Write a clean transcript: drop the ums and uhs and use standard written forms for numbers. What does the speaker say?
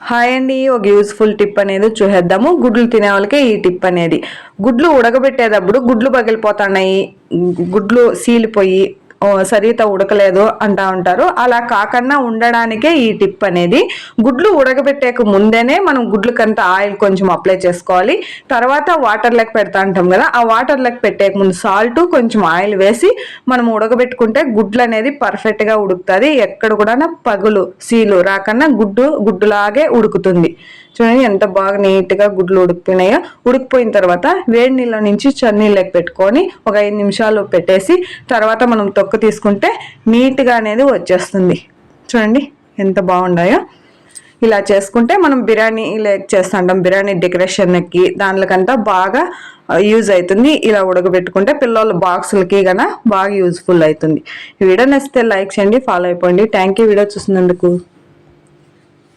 Hi అండి, ఒక useful tip అనేది చూసేద్దాము. గుడ్లు తినే వాళ్ళకి ఈ టిప్ అనేది. గుడ్లు ఉడకబెట్టేటప్పుడు గుడ్లు పగిలిపోతున్నాయి, గుడ్లు సీలిపోయి సరిగ్గా ఉడకలేదు అంటా ఉంటారు. అలా కాకుండా ఉండడానికే ఈ టిప్ అనేది. గుడ్లు ఉడకబెట్టేక ముందేనే మనం గుడ్లకంతా ఆయిల్ కొంచెం అప్లై చేసుకోవాలి. తర్వాత వాటర్ లెక్క పెడతా ఉంటాం కదా, ఆ వాటర్ లెక్క పెట్టేక ముందు సాల్ట్ కొంచెం ఆయిల్ వేసి మనం ఉడకబెట్టుకుంటే గుడ్లు అనేది పర్ఫెక్ట్ గా ఉడుకుతుంది. ఎక్కడ కూడా పగులు సీలు రాకుండా గుడ్డులాగే ఉడుకుతుంది. చూడండి ఎంత బాగా నీట్ గా గుడ్లు ఉడికిపోయినాయో. ఉడికిపోయిన తర్వాత వేడి నీళ్ళ నుంచి చన్నీళ్ళకి పెట్టుకొని ఒక 5 నిమిషాలు పెట్టేసి తర్వాత మనం తొక్క తీసుకుంటే నీట్ గా అనేది వచ్చేస్తుంది. చూడండి ఎంత బాగుండాయో. ఇలా చేసుకుంటే మనం బిర్యానీ చేస్తుంటాం, బిర్యానీ డెకరేషన్కి దానికంతా బాగా యూజ్ అవుతుంది. ఇలా ఉడకబెట్టుకుంటే పిల్లల బాక్సులకి కన్నా బాగా యూజ్ఫుల్ అవుతుంది. ఈ వీడియో నచ్చితే లైక్ చేయండి, ఫాలో అయిపోండి. థ్యాంక్ యూ వీడియో చూసినందుకు.